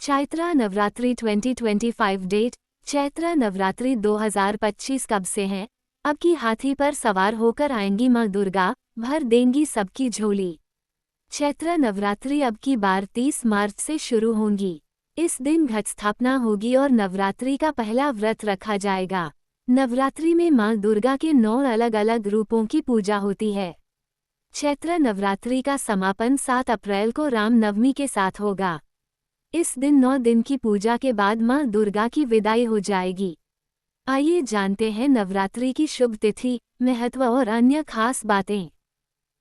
Chaitra Navratri 2025 date. Chaitra Navratri 2025 कब से है? अब की हाथी पर सवार होकर आएंगी मां दुर्गा, भर देंगी सबकी झोली। चैत्र नवरात्रि अब की बार 30 मार्च से शुरू होंगी। इस दिन घट स्थापना होगी और नवरात्रि का पहला व्रत रखा जाएगा। नवरात्रि में मां दुर्गा के 9 अलग अलग रूपों की पूजा होती है। चैत्र नवरात्रि का समापन 7 अप्रैल को रामनवमी के साथ होगा। इस दिन 9 दिन की पूजा के बाद मां दुर्गा की विदाई हो जाएगी। आइए जानते हैं नवरात्रि की शुभ तिथि, महत्व और अन्य खास बातें।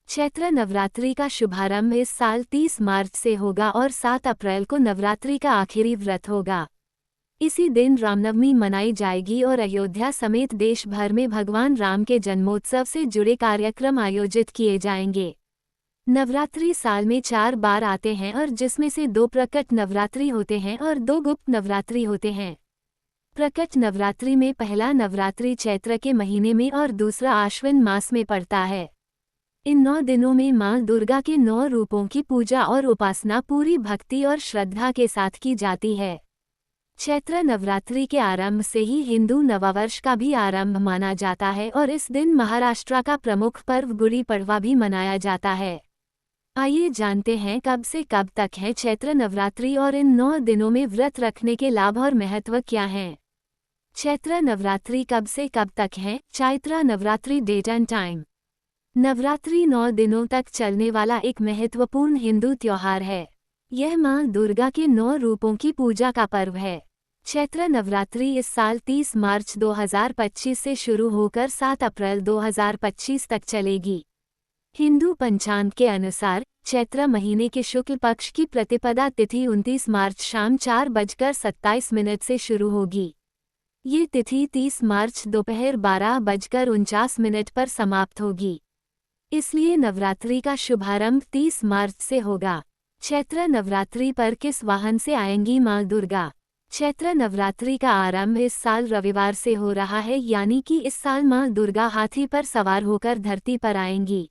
चैत्र नवरात्रि का शुभारंभ इस साल 30 मार्च से होगा और 7 अप्रैल को नवरात्रि का आखिरी व्रत होगा। इसी दिन रामनवमी मनाई जाएगी और अयोध्या समेत देश भर में भगवान राम के जन्मोत्सव से जुड़े कार्यक्रम आयोजित किए जाएंगे। नवरात्रि साल में 4 बार आते हैं और जिसमें से 2 प्रकट नवरात्रि होते हैं और 2 गुप्त नवरात्रि होते हैं। प्रकट नवरात्रि में पहला नवरात्रि चैत्र के महीने में और दूसरा आश्विन मास में पड़ता है। इन 9 दिनों में मां दुर्गा के 9 रूपों की पूजा और उपासना पूरी भक्ति और श्रद्धा के साथ की जाती है। चैत्र नवरात्रि के आरंभ से ही हिंदू नववर्ष का भी आरंभ माना जाता है और इस दिन महाराष्ट्र का प्रमुख पर्व गुड़ी पड़वा भी मनाया जाता है। आइए जानते हैं कब से कब तक है चैत्र नवरात्रि और इन 9 दिनों में व्रत रखने के लाभ और महत्व क्या हैं। चैत्र नवरात्रि कब से कब तक है? Chaitra Navratri date and time. Navratri 9 दिनों तक चलने वाला एक महत्वपूर्ण हिंदू त्योहार है। यह मां दुर्गा के 9 रूपों की पूजा का पर्व है। चैत्र नवरात्रि इस साल 30 मार्च 2025 से शुरू होकर 7 अप्रैल 2025 तक चलेगी। हिंदू पंचांग के अनुसार चैत्र महीने के शुक्ल पक्ष की प्रतिपदा तिथि 29 मार्च शाम 4:27 से शुरू होगी। ये तिथि 30 मार्च दोपहर 12:49 पर समाप्त होगी। इसलिए नवरात्रि का शुभारंभ 30 मार्च से होगा। चैत्र नवरात्रि पर किस वाहन से आएंगी मां दुर्गा? चैत्र नवरात्रि का आरंभ इस साल रविवार से हो रहा है, यानी कि इस साल मां दुर्गा हाथी पर सवार होकर धरती पर आएंगी।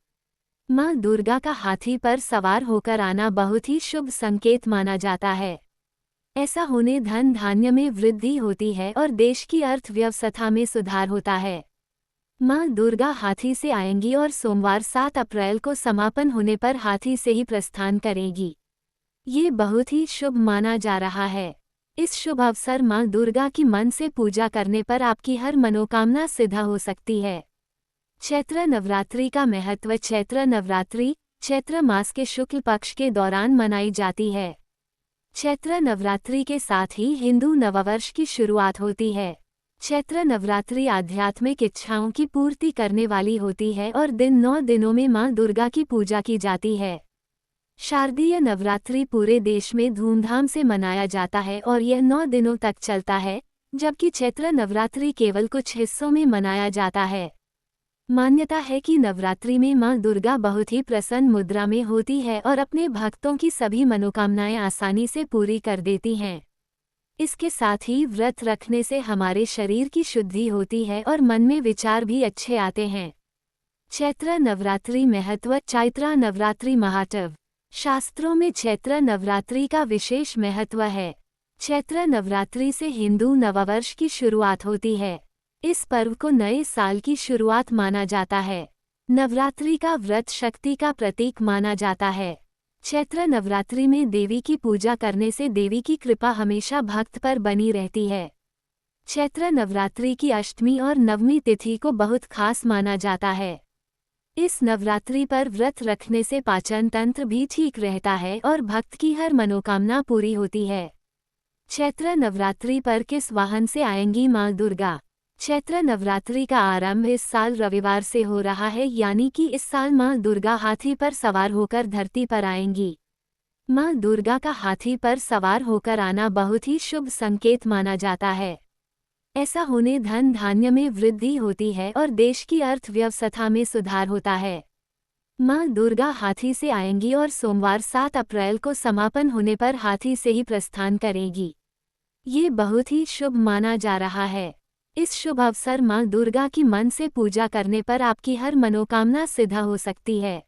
मां दुर्गा का हाथी पर सवार होकर आना बहुत ही शुभ संकेत माना जाता है। ऐसा होने धन धान्य में वृद्धि होती है और देश की अर्थव्यवस्था में सुधार होता है। मां दुर्गा हाथी से आएंगी और सोमवार 7 अप्रैल को समापन होने पर हाथी से ही प्रस्थान करेगी। ये बहुत ही शुभ माना जा रहा है। इस शुभ अवसर मां दुर्गा की मन से पूजा करने पर आपकी हर मनोकामना सिद्ध हो सकती है। चैत्र नवरात्रि का महत्व। चैत्र नवरात्रि चैत्र मास के शुक्ल पक्ष के दौरान मनाई जाती है। चैत्र नवरात्रि के साथ ही हिंदू नववर्ष की शुरुआत होती है। चैत्र नवरात्रि आध्यात्मिक इच्छाओं की पूर्ति करने वाली होती है और 9 दिनों में मां दुर्गा की पूजा की जाती है। शारदीय नवरात्रि पूरे देश में धूमधाम से मनाया जाता है और यह 9 दिनों तक चलता है, जबकि चैत्र नवरात्रि केवल कुछ हिस्सों में मनाया जाता है। मान्यता है कि नवरात्रि में मां दुर्गा बहुत ही प्रसन्न मुद्रा में होती है और अपने भक्तों की सभी मनोकामनाएं आसानी से पूरी कर देती हैं। इसके साथ ही व्रत रखने से हमारे शरीर की शुद्धि होती है और मन में विचार भी अच्छे आते हैं। चैत्र नवरात्रि महत्व। चैत्र नवरात्रि महात्व। शास्त्रों में चैत्र नवरात्रि का विशेष महत्व है। चैत्र नवरात्रि से हिंदू नववर्ष की शुरुआत होती है। इस पर्व को नए साल की शुरुआत माना जाता है। नवरात्रि का व्रत शक्ति का प्रतीक माना जाता है। चैत्र नवरात्रि में देवी की पूजा करने से देवी की कृपा हमेशा भक्त पर बनी रहती है। चैत्र नवरात्रि की अष्टमी और नवमी तिथि को बहुत खास माना जाता है। इस नवरात्रि पर व्रत रखने से पाचन तंत्र भी ठीक रहता है और भक्त की हर मनोकामना पूरी होती है। चैत्र नवरात्रि पर किस वाहन से आएंगी मां दुर्गा? चैत्र नवरात्रि का आरंभ इस साल रविवार से हो रहा है, यानी कि इस साल मां दुर्गा हाथी पर सवार होकर धरती पर आएंगी। मां दुर्गा का हाथी पर सवार होकर आना बहुत ही शुभ संकेत माना जाता है। ऐसा होने धन धान्य में वृद्धि होती है और देश की अर्थव्यवस्था में सुधार होता है। मां दुर्गा हाथी से आएंगी और सोमवार 7 अप्रैल को समापन होने पर हाथी से ही प्रस्थान करेगी। ये बहुत ही शुभ माना जा रहा है। इस शुभ अवसर मां दुर्गा की मन से पूजा करने पर आपकी हर मनोकामना सिद्ध हो सकती है।